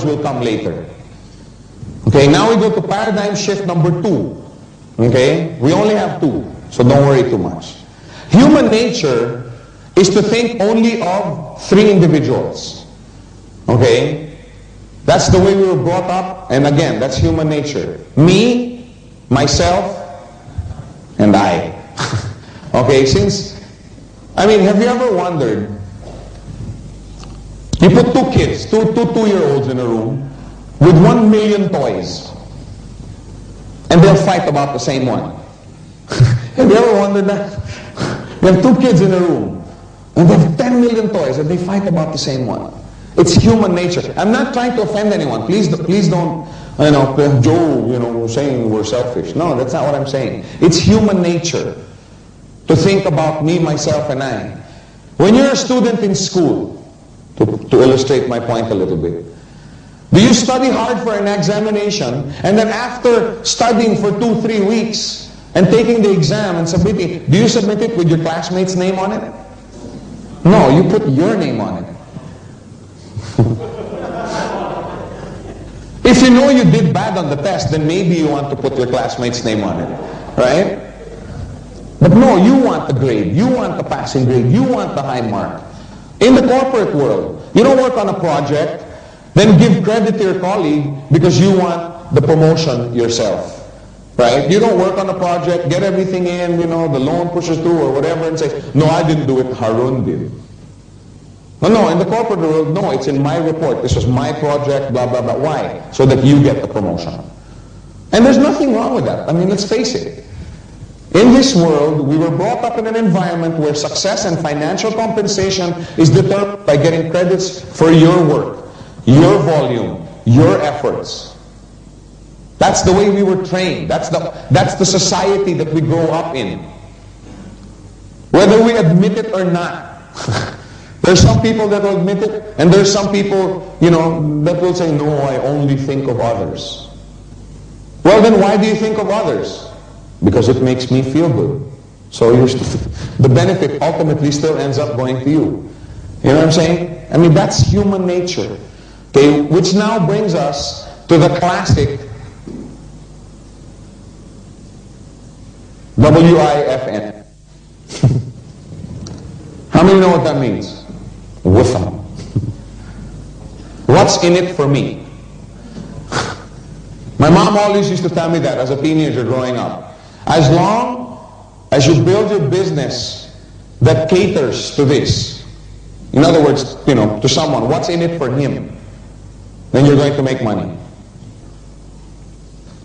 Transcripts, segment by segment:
hours will come later. Okay, now we go to paradigm shift number 2. Okay, we only have 2, so don't worry too much. Human nature is to think only of 3 individuals. Okay, that's the way we were brought up, and again, that's human nature. Me, myself, and I. Okay, I mean, have you ever wondered, you put 2 kids, two 2-year-olds in a room with 1 million toys, and they'll fight about the same one. Have you ever wondered that? You have 2 kids in a room, and they have 10 million toys, and they fight about the same one. It's human nature. I'm not trying to offend anyone. Please don't, Joe, saying we're selfish. No, that's not what I'm saying. It's human nature to think about me, myself, and I. When you're a student in school, to illustrate my point a little bit, do you study hard for an examination, and then after studying for 2-3 weeks and taking the exam and submitting, do you submit it with your classmate's name on it? No, you put your name on it. If you know you did bad on the test, then maybe you want to put your classmate's name on it, right? But no, you want the grade, you want the passing grade, you want the high mark. In the corporate world, you don't work on a project, then give credit to your colleague because you want the promotion yourself. Right? You don't work on a project, get everything in, the loan pushes through or whatever, and say, no, I didn't do it, Harun did. No, in the corporate world, no, it's in my report. This was my project, blah, blah, blah. Why? So that you get the promotion. And there's nothing wrong with that. I mean, let's face it. In this world, we were brought up in an environment where success and financial compensation is determined by getting credits for your work, your volume, your efforts. That's the way we were trained. That's the society that we grow up in. Whether we admit it or not. There's some people that will admit it, and there's some people, that will say, no, I only think of others. Well, then why do you think of others? Because it makes me feel good. So the benefit ultimately still ends up going to you. You know what I'm saying? I mean, that's human nature. Okay, which now brings us to the classic WIFN. How many know what that means? Wifam. What's in it for me? My mom always used to tell me that as a teenager growing up. As long as you build your business that caters to this, in other words, to someone, what's in it for him, then you're going to make money.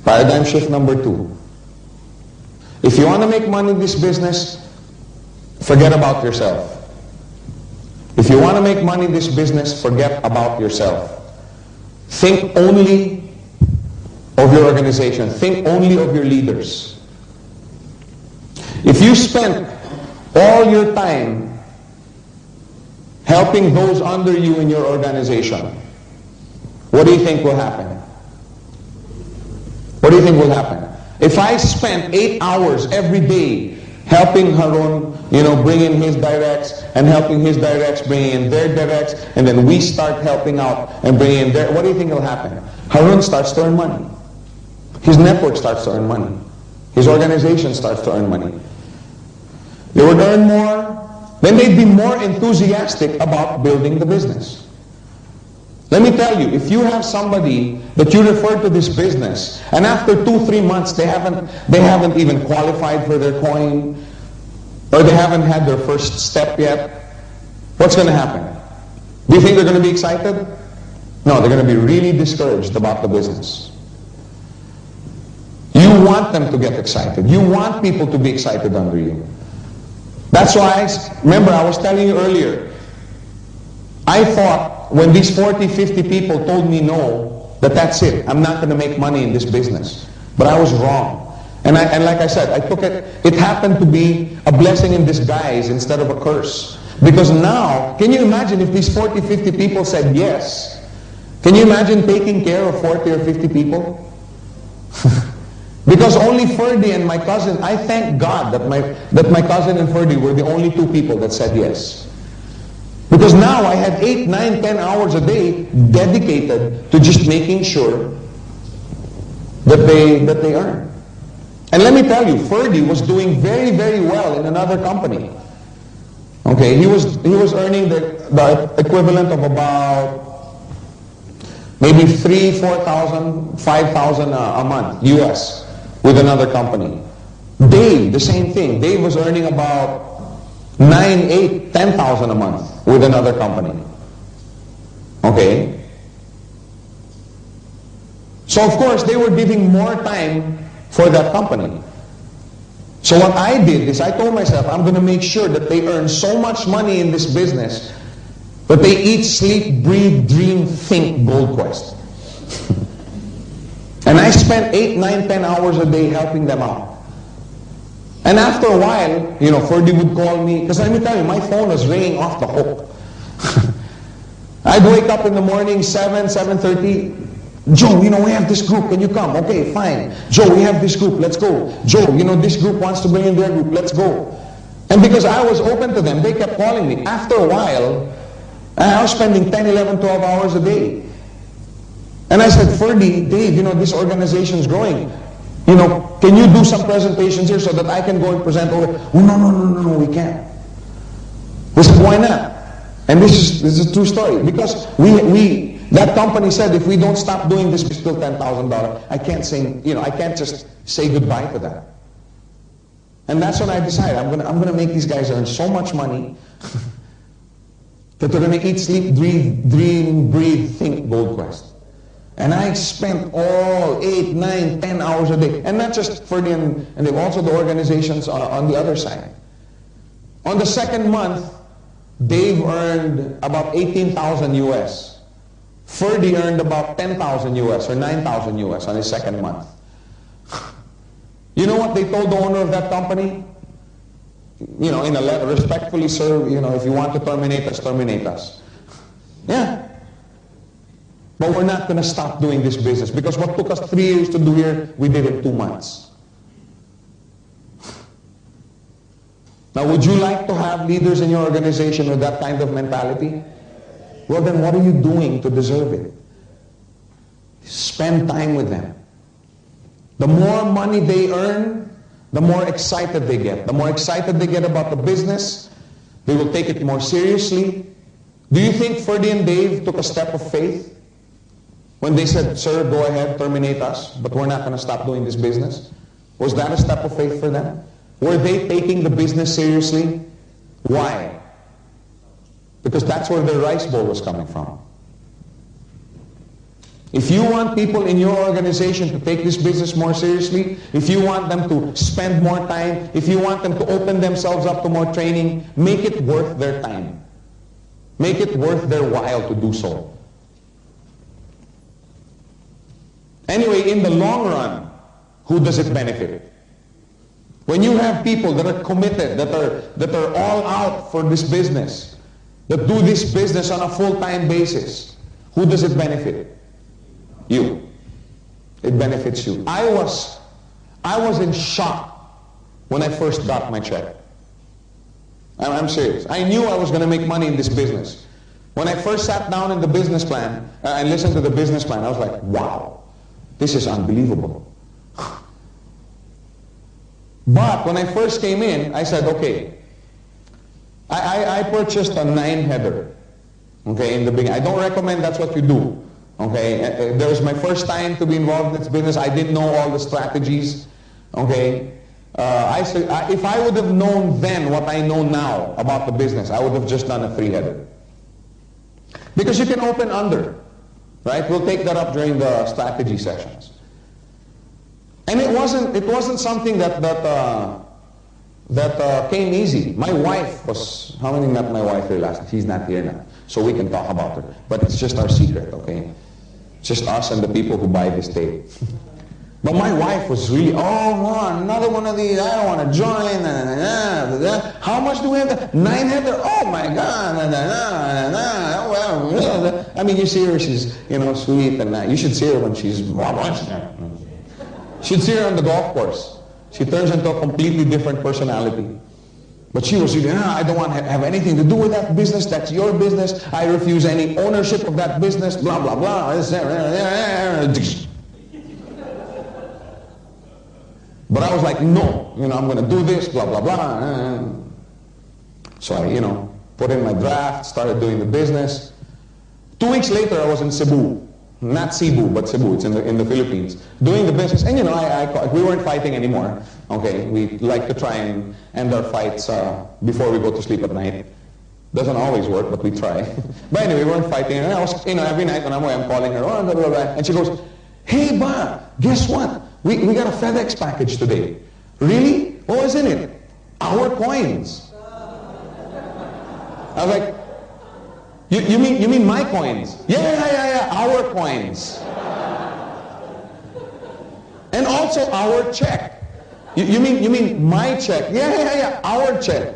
Paradigm shift number 2. If you want to make money in this business, forget about yourself. If you want to make money in this business, forget about yourself. Think only of your organization. Think only of your leaders. If you spend all your time helping those under you in your organization, what do you think will happen? What do you think will happen? If I spend 8 hours every day helping Harun, bring in his directs, and helping his directs bring in their directs, and then we start helping out and bring in their, what do you think will happen? Harun starts to earn money. His network starts to earn money. His organization starts to earn money. They would earn more, then they'd be more enthusiastic about building the business. Let me tell you, if you have somebody that you refer to this business, and after 2-3 months they haven't even qualified for their coin, or they haven't had their first step yet, what's going to happen? Do you think they're going to be excited? No, they're going to be really discouraged about the business. You want them to get excited. You want people to be excited under you. That's why, remember I was telling you earlier, I thought when these 40, 50 people told me no, that's it, I'm not going to make money in this business. But I was wrong. And like I said, I took it happened to be a blessing in disguise instead of a curse. Because now, can you imagine if these 40, 50 people said yes? Can you imagine taking care of 40 or 50 people? Because only Ferdy and my cousin, I thank God that my cousin and Ferdy were the only 2 people that said yes. Because now I had 8, 9, 10 hours a day dedicated to just making sure that they earn. And let me tell you, Ferdy was doing very, very well in another company. Okay, he was earning the equivalent of about maybe 3,000, 4,000, 5,000 a month US with another company. Dave, the same thing. Dave was earning about 9, 8, 10,000 a month with another company. Okay? So of course they were giving more time for that company. So what I did is I told myself, I'm going to make sure that they earn so much money in this business that they eat, sleep, breathe, dream, think Gold Quest. And I spent 8, 9, 10 hours a day helping them out. And after a while, you know, Ferdy would call me, because let me tell you, my phone was ringing off the hook. I'd wake up in the morning, 7, 7:30. Joe, you know, we have this group, can you come? Okay, fine. Joe, we have this group, let's go. Joe, you know, this group wants to bring in their group, let's go. And because I was open to them, they kept calling me. After a while, I was spending 10, 11, 12 hours a day. And I said, Ferdy, Dave, you know, this organization is growing. You know, can you do some presentations here so that I can go and present over? Oh, no, we can't. We said, why not? And this is a true story. Because that company said, if we don't stop doing this, we still $10,000. I can't say, you know, I can't just say goodbye to that. And that's when I decided, I'm gonna make these guys earn so much money that they're gonna eat, sleep, dream, breathe, think Gold Quest. And I spent all 8, 9, 10 hours a day. And not just for them, and also the organizations on the other side. On the second month, Dave earned about 18,000 US. Ferdy earned about 10,000 US or 9,000 US on his second month. You know what they told the owner of that company? You know, in a letter, respectfully, sir, you know, if you want to terminate us, terminate us. Yeah. But we're not going to stop doing this business because what took us 3 years to do here, we did in 2 months. Now, would you like to have leaders in your organization with that kind of mentality? Well, then what are you doing to deserve it? Spend time with them. The more money they earn, the more excited they get. The more excited they get about the business, they will take it more seriously. Do you think Ferdy and Dave took a step of faith when they said, sir, go ahead, terminate us, but we're not going to stop doing this business? Was that a step of faith for them? Were they taking the business seriously? Why? Because that's where their rice bowl was coming from. If you want people in your organization to take this business more seriously, if you want them to spend more time, if you want them to open themselves up to more training, make it worth their time. Make it worth their while to do so. Anyway, in the long run, who does it benefit? When you have people that are committed, that are all out for this business, that do this business on a full-time basis, who does it benefit? You. It benefits you. I was in shock when I first got my check. I'm serious. I knew I was going to make money in this business. When I first sat down in the business plan and listened to the business plan, I was like, wow, this is unbelievable. But when I first came in, I said, okay, I purchased a 9-header, okay, in the beginning. I don't recommend that's what you do, okay. It was my first time to be involved in this business. I didn't know all the strategies, okay. If I would have known then what I know now about the business, I would have just done a 3-header. Because you can open under, right? We'll take that up during the strategy sessions. And it wasn't something that came easy. My wife was, how many met my wife here last? She's not here now, so we can talk about her. But it's just our secret, okay? Just us and the people who buy this tape. But my wife was really, oh, another one of these, I don't want to join. How much do we have? 900? Oh my God. I mean, you see her, she's, you know, sweet, and you should see her when she's, you should see her on the golf course. She turns into a completely different personality. But she was really, I don't want to have anything to do with that business. That's your business. I refuse any ownership of that business. Blah, blah, blah. But I was like, no, I'm going to do this, blah, blah, blah. So I, put in my draft, started doing the business. 2 weeks later, I was in Cebu. Not Cebu, but Cebu. It's in the Philippines. Doing the business. And we weren't fighting anymore. Okay, we like to try and end our fights before we go to sleep at night. Doesn't always work, but we try. But anyway, we weren't fighting. And I was, every night when I'm away, I'm calling her, blah, blah, blah. And she goes, hey, ba, guess what? We got a FedEx package today. Really? Oh, isn't it? Our coins. I was like, you mean my coins? Yeah, our coins. And also our check. You mean my check? Yeah, our check.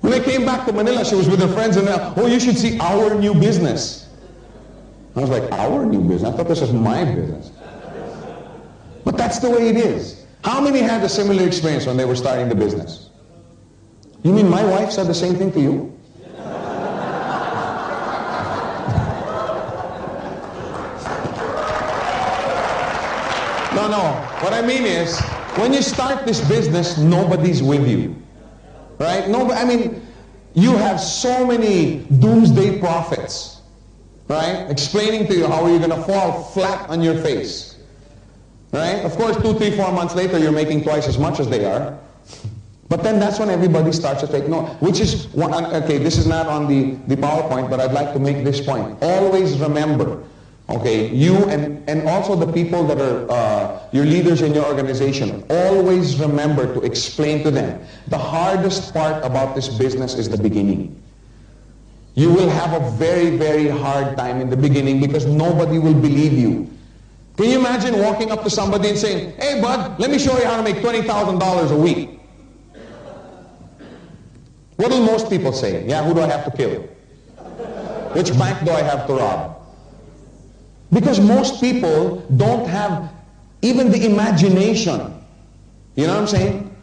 When I came back to Manila, she was with her friends and you should see our new business. I was like, our new business? I thought this was my business. But that's the way it is. How many had a similar experience when they were starting the business? You mean my wife said the same thing to you? No. What I mean is, when you start this business, nobody's with you. Right? You have so many doomsday prophets, right? Explaining to you how you're going to fall flat on your face. Right? Of course, 2, 3, 4 months later, you're making twice as much as they are. But then that's when everybody starts to take note. Which is, okay, this is not on the PowerPoint, but I'd like to make this point. Always remember, okay, you and also the people that are your leaders in your organization, always remember to explain to them, the hardest part about this business is the beginning. You will have a very, very hard time in the beginning because nobody will believe you. Can you imagine walking up to somebody and saying, hey bud, let me show you how to make $20,000 a week? What will most people say? Yeah, who do I have to kill? Which bank do I have to rob? Because most people don't have even the imagination, you know what I'm saying,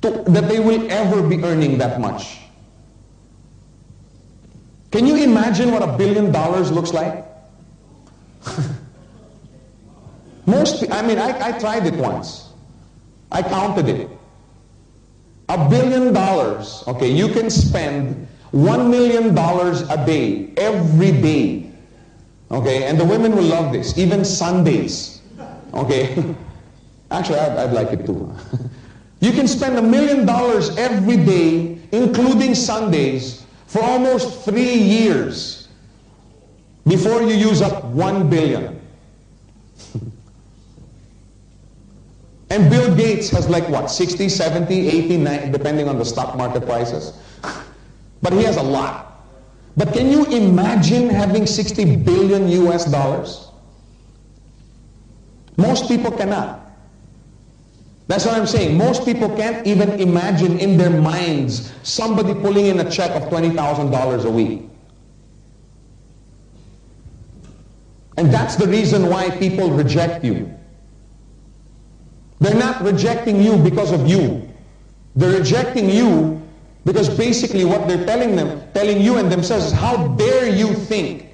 that they will ever be earning that much. Can you imagine what $1 billion looks like? I tried it once. I counted it. $1 billion, okay, you can spend $1 million a day, every day. Okay, and the women will love this, even Sundays. Okay, actually I'd like it too. You can spend $1 million every day, including Sundays, for almost 3 years before you use up $1 billion. And Bill Gates has like what, 60, 70, 80, 90, depending on the stock market prices. But he has a lot. But can you imagine having 60 billion US dollars? Most people cannot. That's what I'm saying. Most people can't even imagine in their minds somebody pulling in a check of $20,000 a week. And that's the reason why people reject you. They're not rejecting you because of you. They're rejecting you because basically what they're telling you and themselves is, how dare you think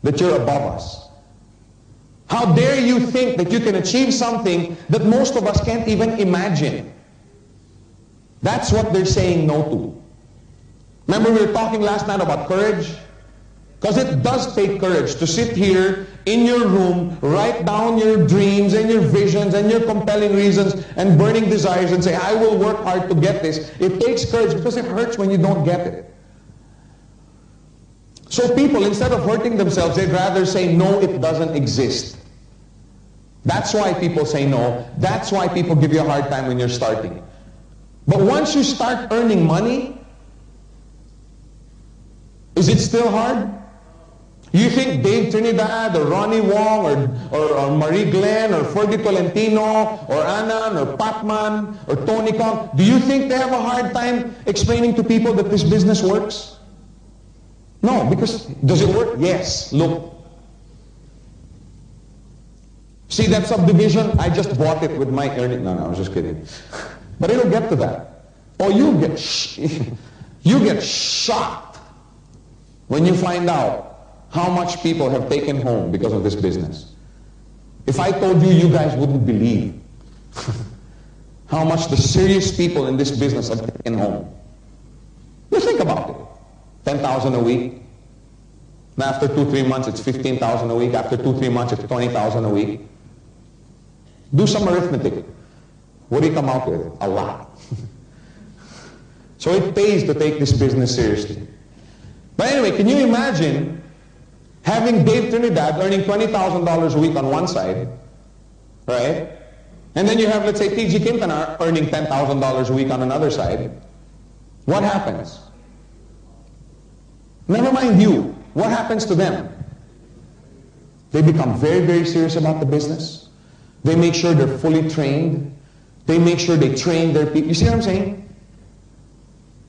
that you're above us? How dare you think that you can achieve something that most of us can't even imagine? That's what they're saying no to. Remember we were talking last night about courage? Because it does take courage to sit here in your room, write down your dreams and your visions and your compelling reasons and burning desires and say, I will work hard to get this. It takes courage because it hurts when you don't get it. So people, instead of hurting themselves, they'd rather say, no, it doesn't exist. That's why people say no. That's why people give you a hard time when you're starting. But once you start earning money, is it still hard? You think Dave Trinidad or Ronnie Wong or Marie Glenn or Fergie Tolentino or Annan or Patman or Tony Kong, do you think they have a hard time explaining to people that this business works? No, because does it work? Yes. Look. See that subdivision? I just bought it with my earning. No, I was just kidding. But it'll get to that. Or you get shocked when you find out how much people have taken home because of this business. If I told you, you guys wouldn't believe how much the serious people in this business have taken home. You think about it. 10,000 a week. Now after 2-3 months, it's 15,000 a week. After 2-3 months, it's 20,000 a week. Do some arithmetic. What do you come out with? A lot. So it pays to take this business seriously. But anyway, can you imagine having Dave Trinidad earning $20,000 a week on one side, right? And then you have, let's say, TG Quintana earning $10,000 a week on another side. What happens? Never mind you. What happens to them? They become very, very serious about the business. They make sure they're fully trained. They make sure they train their people. You see what I'm saying?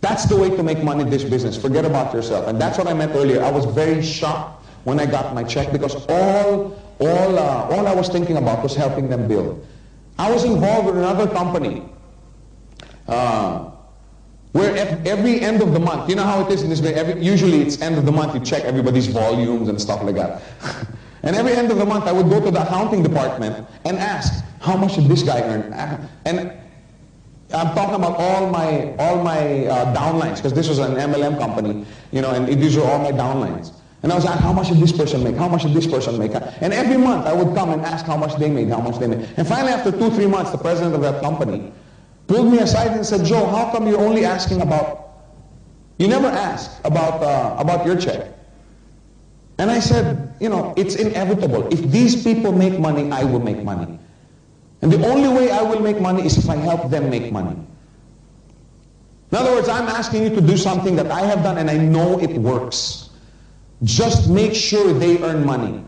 That's the way to make money in this business. Forget about yourself. And that's what I meant earlier. I was very shocked when I got my check because all I was thinking about was helping them build. I was involved with another company where at every end of the month, you know how it is in this way, usually it's end of the month, you check everybody's volumes and stuff like that. And every end of the month I would go to the accounting department and ask, how much did this guy earn? And I'm talking about all my downlines, because this was an MLM company, you know, and these were all my downlines. And I was asking, how much did this person make? How much did this person make? And every month I would come and ask how much they made, how much they made. And finally, after 2-3 months, the president of that company pulled me aside and said, Joe, how come you're only asking about, you never ask about your check? And I said, you know, it's inevitable. If these people make money, I will make money. And the only way I will make money is if I help them make money. In other words, I'm asking you to do something that I have done and I know it works. Just make sure they earn money.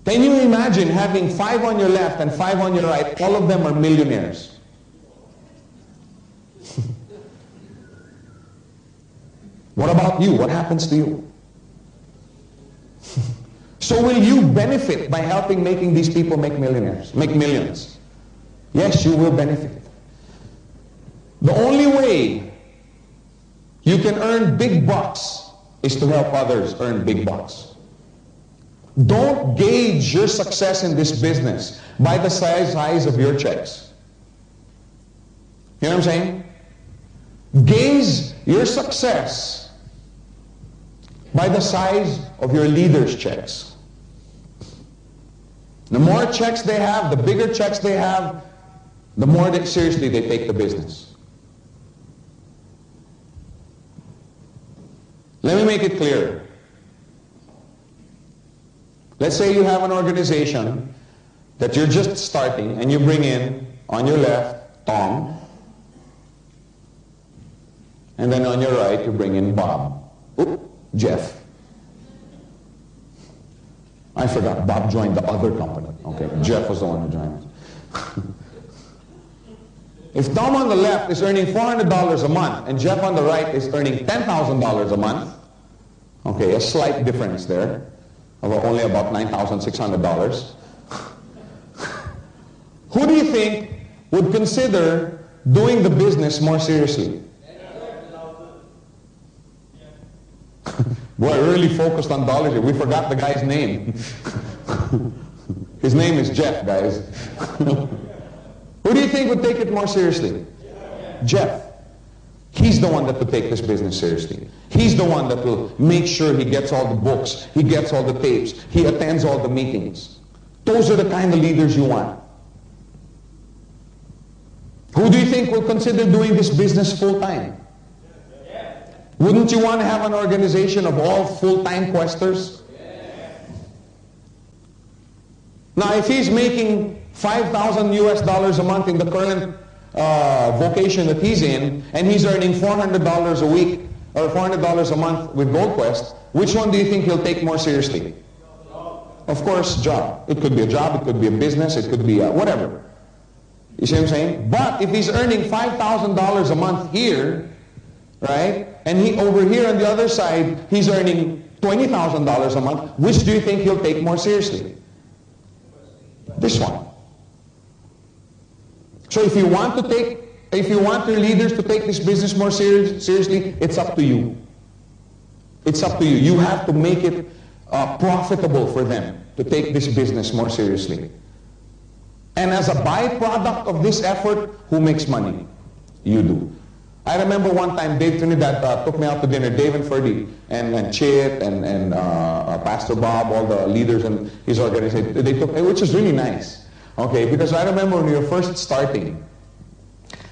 Can you imagine having 5 on your left and 5 on your right? All of them are millionaires. What about you? What happens to you? So will you benefit by helping making these people make millionaires, make millions? Yes, you will benefit. The only way you can earn big bucks is to help others earn big bucks. Don't gauge your success in this business by the size of your checks. You know what I'm saying? Gauge your success by the size of your leaders' checks. The more checks they have, the bigger checks they have, the more seriously they take the business. Let me make it clear. Let's say you have an organization that you're just starting and you bring in, on your left, Tom, and then on your right you bring in Bob. Jeff. I forgot, Bob joined the other company. Okay, Jeff was the one who joined. If Tom on the left is earning $400 a month and Jeff on the right is earning $10,000 a month, okay, a slight difference there, of only about $9,600. Who do you think would consider doing the business more seriously? Boy, really focused on dollars here. We forgot the guy's name. His name is Jeff, guys. Who do you think would take it more seriously? Jeff. He's the one that will take this business seriously. He's the one that will make sure he gets all the books, he gets all the tapes, he attends all the meetings. Those are the kind of leaders you want. Who do you think will consider doing this business full-time? Wouldn't you want to have an organization of all full-time questers? Now, if he's making $5,000 US a month in the current vocation that he's in, and he's earning $400 a week or $400 a month with GoldQuest, which one do you think he'll take more seriously? Of course, job. It could be a job, it could be a business, it could be whatever. You see what I'm saying? But if he's earning $5,000 a month here, right, and he over here on the other side, he's earning $20,000 a month, which do you think he'll take more seriously? This one. So if you want your leaders to take this business more seriously, it's up to you. It's up to you. You have to make it profitable for them to take this business more seriously. And as a byproduct of this effort, who makes money? You do. I remember one time Dave Trinidad took me out to dinner, Dave and Ferdy, and Chit, and Pastor Bob, all the leaders in his organization, they took, which is really nice. Okay, because I remember when we were first starting,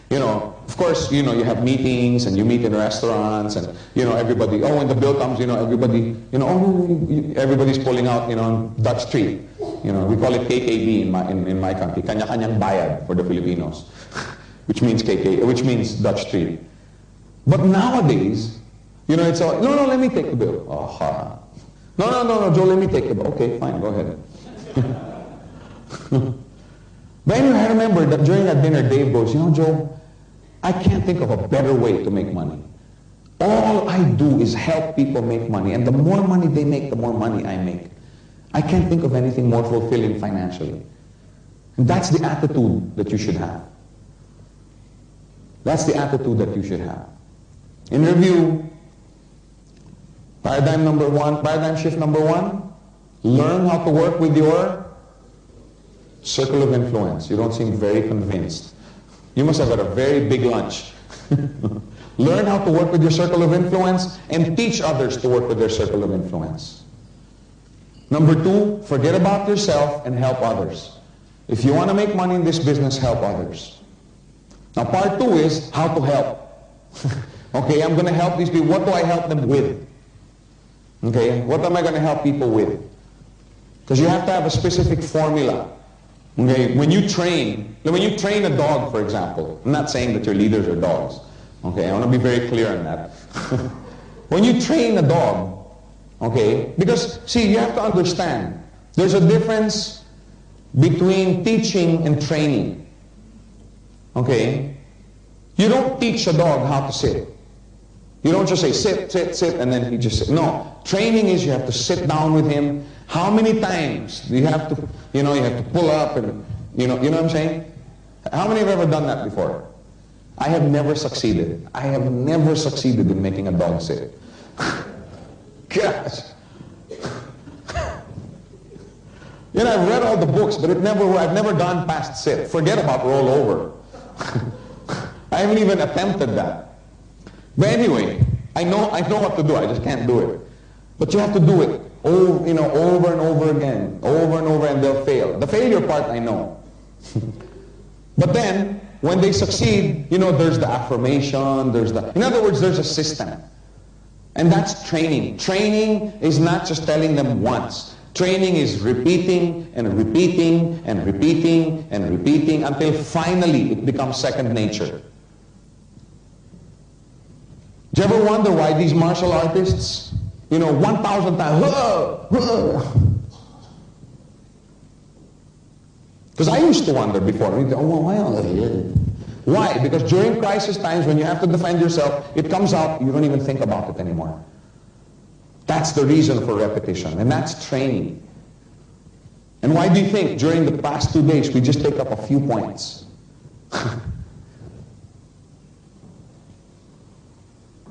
you know, of course, you know, you have meetings and you meet in restaurants and, you know, everybody, oh, when the bill comes, you know, everybody, you know, oh, everybody's pulling out, you know, on Dutch Street. You know, we call it KKB in my country, Kanya-kanyang bayad for the Filipinos, which means which means Dutch Street. But nowadays, you know, it's all, no, let me take the bill. Oh, no, Joe, let me take the bill. Okay, fine, go ahead. But anyway, I remember that during that dinner, Dave goes, you know, Joe, I can't think of a better way to make money. All I do is help people make money, and the more money they make, the more money I make. I can't think of anything more fulfilling financially. And that's the attitude that you should have. That's the attitude that you should have. In review, paradigm shift number one, learn how to work with your circle of influence. You don't seem very convinced. You must have had a very big lunch. Learn how to work with your circle of influence and teach others to work with their circle of influence. Number two, forget about yourself and help others. If you want to make money in this business, help others. Now part two is how to help. Okay, I'm going to help these people. What do I help them with? Okay, what am I going to help people with? Because you have to have a specific formula. Okay, when you train a dog, for example, I'm not saying that your leaders are dogs. Okay, I want to be very clear on that. When you train a dog, okay, because see, you have to understand, there's a difference between teaching and training. Okay, you don't teach a dog how to sit. You don't just say sit, and then he just sits. No, training is you have to sit down with him. How many times do you have to, you have to pull up and, you know what I'm saying? How many have ever done that before? I have never succeeded. I have never succeeded in making a dog sit. Gosh. I've read all the books, but I've never gone past sit. Forget about roll over. I haven't even attempted that. But anyway, I know what to do. I just can't do it. But you have to do it over and over again, and they'll fail. The failure part, I know. But then, when they succeed, there's the affirmation, in other words, there's a system. And that's training. Training is not just telling them once. Training is repeating and repeating and repeating and repeating until finally it becomes second nature. Do you ever wonder why these martial artists, 1,000 times, because I used to wonder before, why? Because during crisis times when you have to defend yourself, it comes out, you don't even think about it anymore. That's the reason for repetition, and that's training. And why do you think during the past 2 days we just take up a few points?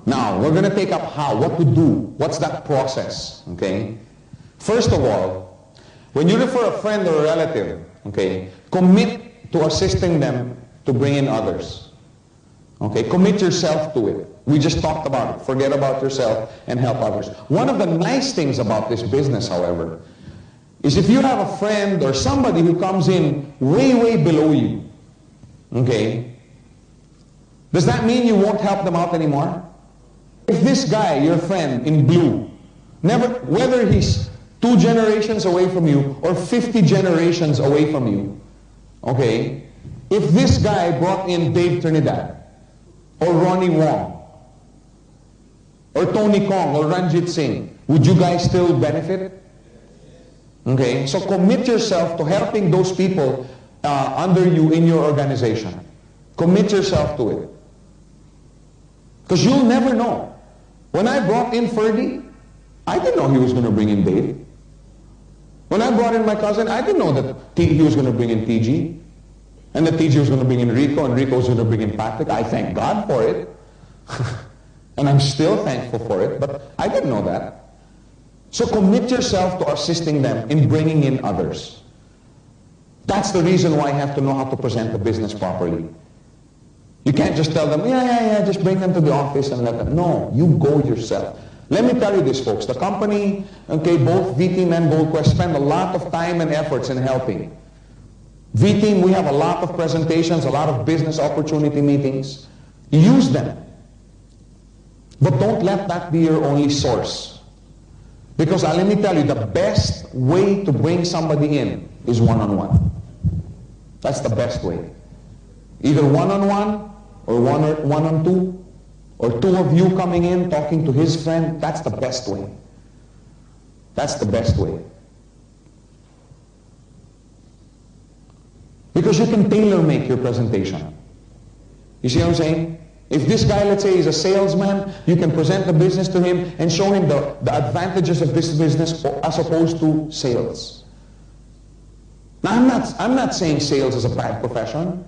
Now, we're going to take up how, what to do, what's that process, okay? First of all, when you refer a friend or a relative, okay, commit to assisting them to bring in others. Okay, commit yourself to it. We just talked about it. Forget about yourself and help others. One of the nice things about this business, however, is if you have a friend or somebody who comes in way, way below you, okay, does that mean you won't help them out anymore? If this guy, your friend in blue, whether he's 2 generations away from you or 50 generations away from you, okay, if this guy brought in Dave Trinidad or Ronnie Wong or Tony Kong or Ranjit Singh, would you guys still benefit? Okay, so commit yourself to helping those people under you in your organization. Commit yourself to it. Because you'll never know. When I brought in Ferdy, I didn't know he was going to bring in Dave. When I brought in my cousin, I didn't know that he was going to bring in TG, and that TG was going to bring in Rico, and Rico was going to bring in Patrick. I thank God for it. And I'm still thankful for it, but I didn't know that. So commit yourself to assisting them in bringing in others. That's the reason why you have to know how to present the business properly. You can't just tell them, yeah, just bring them to the office and let them. No, you go yourself. Let me tell you this, folks. The company, okay, both V-Team and GoldQuest spend a lot of time and efforts in helping. V-Team, we have a lot of presentations, a lot of business opportunity meetings. Use them. But don't let that be your only source. Because let me tell you, the best way to bring somebody in is one-on-one. That's the best way. Either one-on-one or one-on-two, or two of you coming in talking to his friend. That's the best way. That's the best way. Because you can tailor-make your presentation. You see what I'm saying? If this guy, let's say, is a salesman, you can present the business to him and show him the advantages of this business as opposed to sales. Now, I'm not saying sales is a bad profession.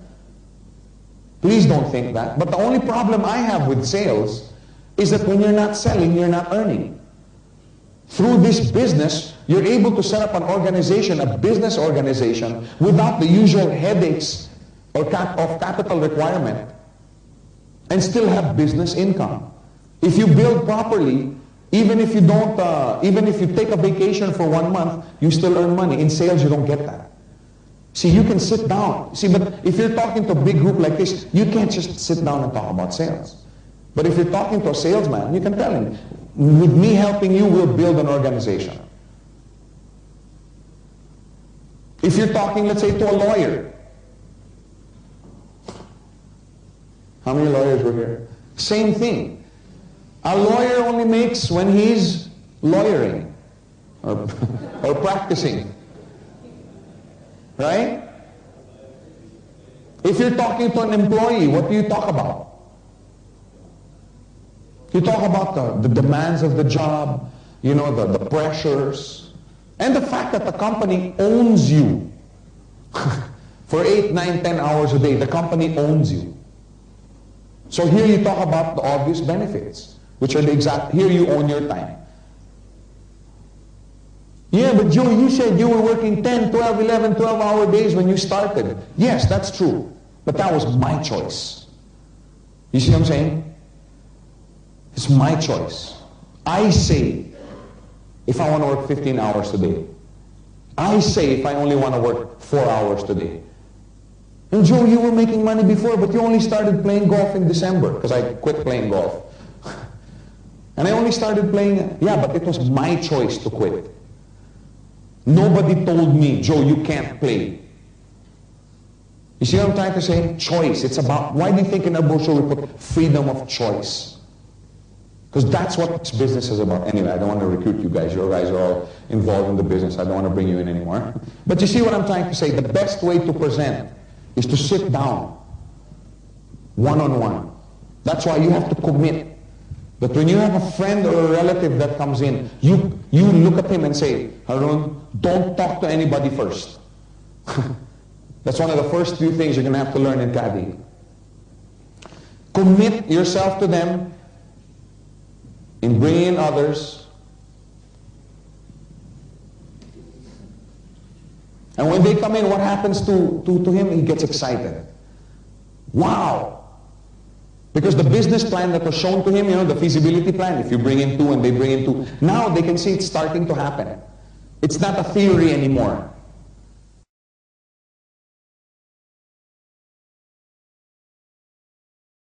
Please don't think that. But the only problem I have with sales is that when you're not selling, you're not earning. Through this business, you're able to set up an organization, a business organization, without the usual headaches of capital requirement, and still have business income. If you build properly, even if you don't, even if you take a vacation for 1 month, you still earn money. In sales, you don't get that. See, you can sit down. See, but if you're talking to a big group like this, you can't just sit down and talk about sales. But if you're talking to a salesman, you can tell him, with me helping you, we'll build an organization. If you're talking, let's say, to a lawyer. How many lawyers were here? Same thing. A lawyer only makes when he's lawyering or practicing. Right? If you're talking to an employee, what do you talk about? You talk about the demands of the job, you know, the pressures, and the fact that the company owns you. For 8, 9, 10 hours a day, the company owns you. So here you talk about the obvious benefits, which are the exact, here you own your time. Yeah, but Joe, you said you were working 10, 12, 11, 12-hour days when you started. Yes, that's true. But that was my choice. You see what I'm saying? It's my choice. I say if I want to work 15 hours today. I say if I only want to work 4 hours today. And Joe, you were making money before, but you only started playing golf in December, because I quit playing golf. And I only started playing, yeah, but it was my choice to quit. Nobody told me, Joe, you can't play. You see what I'm trying to say? Choice. It's about, why do you think in our brochure we put freedom of choice? Because that's what this business is about. Anyway, I don't want to recruit you guys. You guys are all involved in the business. I don't want to bring you in anymore. But you see what I'm trying to say? The best way to present is to sit down one-on-one. That's why you have to commit. But when you have a friend or a relative that comes in, you look at him and say, Harun, don't talk to anybody first. That's one of the first few things you're going to have to learn in Caddy. Commit yourself to them in bringing in others. And when they come in, what happens to him? He gets excited. Wow! Because the business plan that was shown to him, you know, the feasibility plan, if you bring in 2 and they bring in 2, now they can see it's starting to happen. It's not a theory anymore.